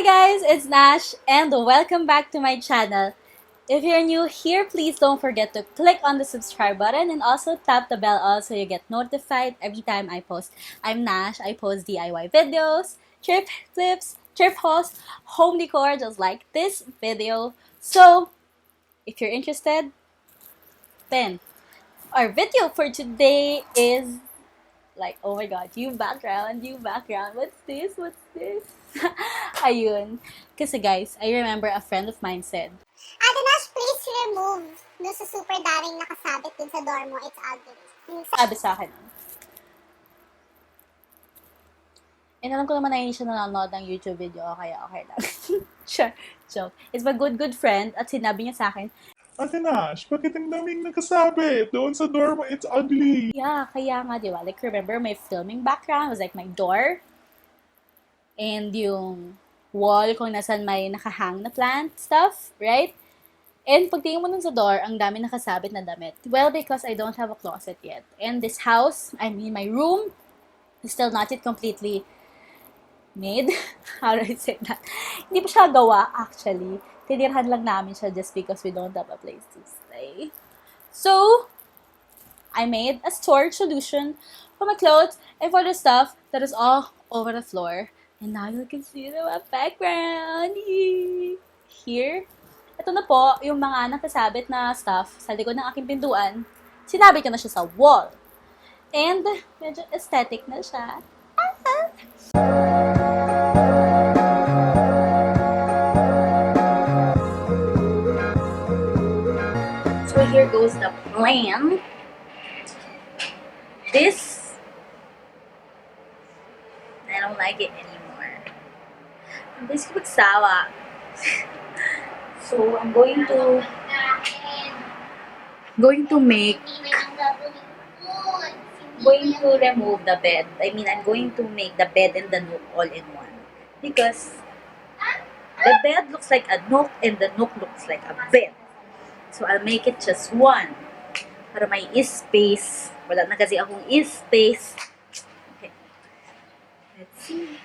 guys, it's Nash and welcome back to my channel. If you're new here, please don't forget to click on the subscribe button and also tap the bell so you get notified every time I post. I'm Nash. I post DIY videos, trip clips, trip hauls, home decor just like this video. So, if you're interested, then our video for today is like, oh my god, new background. What's this? Ayun. Kasi guys, I remember a friend of mine said, Ate Nash, please remove no sa super daring nakasabit din sa door mo. It's ugly. sabi sa akin, and alam ko naman na hindi siya nanonood ng YouTube video, kaya okay lang. Sure, joke. It's my good friend at sinabi niya sa akin, Ate Nash, bakit ang daming nagkasabi? Doon sa door mo, it's ugly. yeah, kaya nga, di ba? Like, remember my filming background was like my door and yung wall kung nasan may nakahang na plant stuff, right? And pagtingin mo nun sa door, ang dami nakasabit na damit. Well, because I don't have a closet yet. And this house, I mean my room, is still not yet completely made. How do I say that? Hindi pa siya gawa, actually. Tinirhan lang namin siya just because we don't have a place to stay. So, I made a storage solution for my clothes and for the stuff that is all over the floor. And now you can see the background. Here, ito na po yung mga nakasabit na stuff sa likod ng aking pintuan. Sinabit ko na siya sa wall. And medyo aesthetic na siya. So here goes the plan. This, I don't like it anymore. This ko magsawa. So I'm going to remove the bed. I mean, I'm going to make the bed and the nook all in one. Because the bed looks like a nook and the nook looks like a bed. So I'll make it just one. Para may space. Wala na kasi akong space. Okay. Let's see.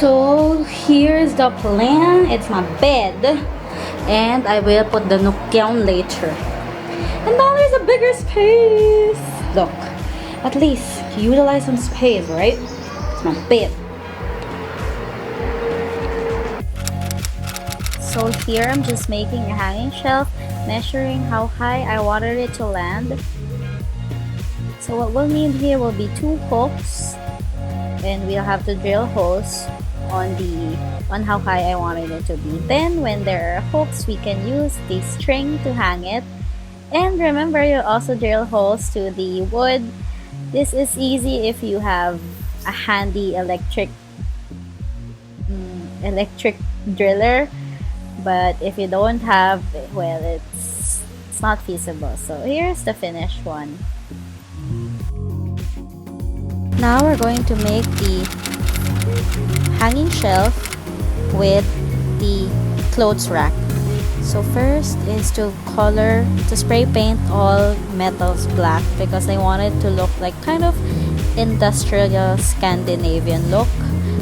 So here's the plan. It's my bed, and I will put the nook down later. And now there's a bigger space. Look, at least utilize some space, right? It's my bed. So here I'm just making a hanging shelf, measuring how high I wanted it to land. So what we'll need here will be 2 hooks, and we'll have to drill holes on how high I wanted it to be. Then when there are hooks, we can use the string to hang it. And remember, you'll also drill holes to the wood. This is easy if you have a handy electric driller, but if you don't have, well, it's not feasible. So here's the finished one. Now we're going to make the hanging shelf with the clothes rack. So first is to spray paint all metals black because I want it to look like kind of industrial Scandinavian look.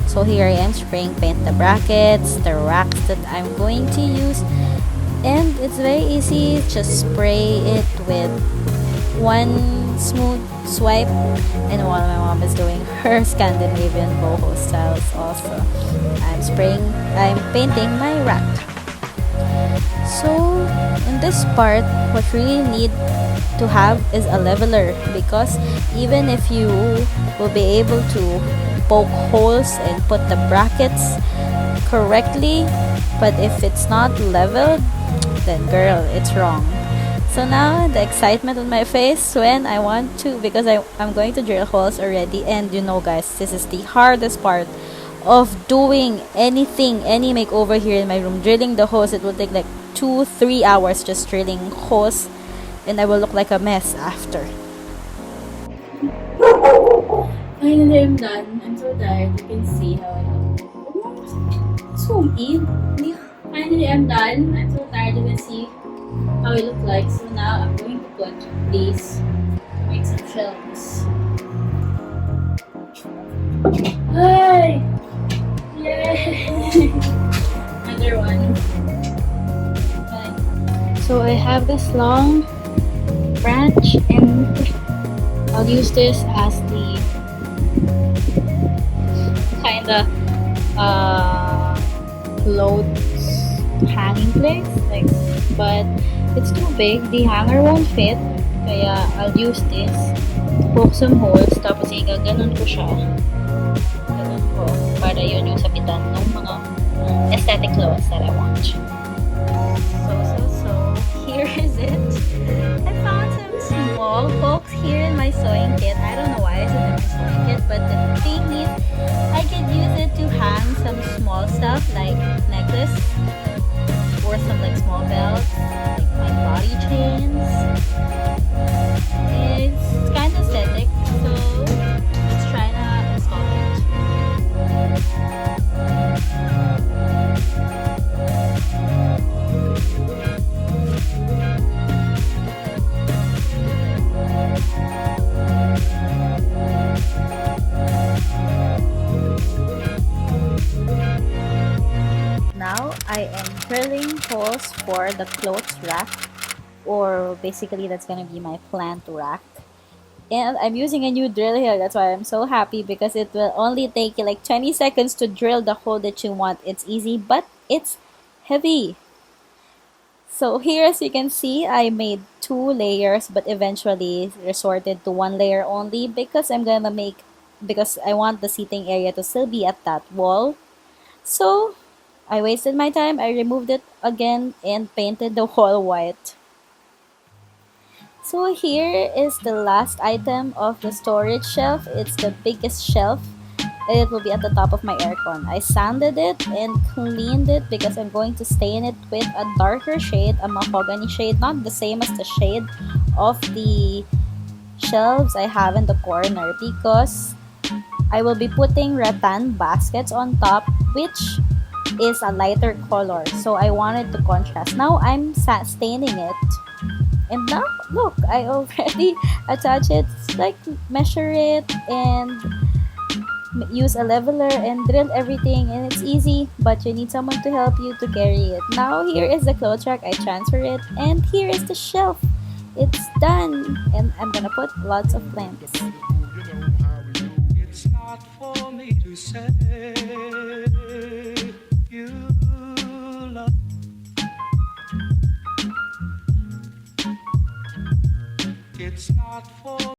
So here I am spraying paint the brackets, the racks that I'm going to use, and it's very easy. Just spray it with one smooth swipe, and while my mom is doing her Scandinavian BOHO styles also, I'm painting my rack. So in this part, what we really need to have is a leveler, because even if you will be able to poke holes and put the brackets correctly, but if it's not leveled, then girl, it's wrong. So now the excitement on my face when I want to, because I'm going to drill holes already, and you know guys, this is the hardest part of doing any makeover here in my room. Drilling the holes, it will take like 2-3 hours just drilling holes, and I will look like a mess after. Finally, I'm done. I'm so tired. You can see how I look. Zoom in. Yeah. Finally, I'm done. I'm so tired. You can see how it look like. So now I'm going to put these to make some shelves. Hi! Yay! Another one. Okay. So I have this long branch and I'll use this as the kinda clothes hanging place, like, but it's too big, the hanger won't fit, kaya I'll use this to poke some holes, tapos igaganon ko siya, ganon ko, para yun yung sabitan ng mga aesthetic clothes that I want. So, here is it. I found some small hooks here in my sewing kit. I don't know why it's in my sewing kit, but the thing is, I could use it to hang some small stuff like necklace or some like small belts, like my body chains. It's kind of aesthetic, so let's try to install it. Now I am drilling holes for the clothes rack, or basically that's gonna be my plant rack. And I'm using a new drill here, that's why I'm so happy, because it will only take you like 20 seconds to drill the hole that you want. It's easy, but it's heavy. So here, as you can see, I made 2 layers, but eventually resorted to 1 layer only because because I want the seating area to still be at that wall. So I wasted my time. I removed it again and painted the wall white. So here is the last item of the storage shelf. It's the biggest shelf. It will be at the top of my aircon. I sanded it and cleaned it because I'm going to stain it with a darker shade, a mahogany shade, not the same as the shade of the shelves I have in the corner, because I will be putting rattan baskets on top, which is a lighter color, so I wanted to contrast. Now I'm staining it, and now look, I already attach it, like measure it and use a leveler and drill everything, and it's easy, but you need someone to help you to carry it. Now here is the clothes rack. I transfer it, and here is the shelf. It's done, and I'm gonna put lots of plants. It's not for me to say.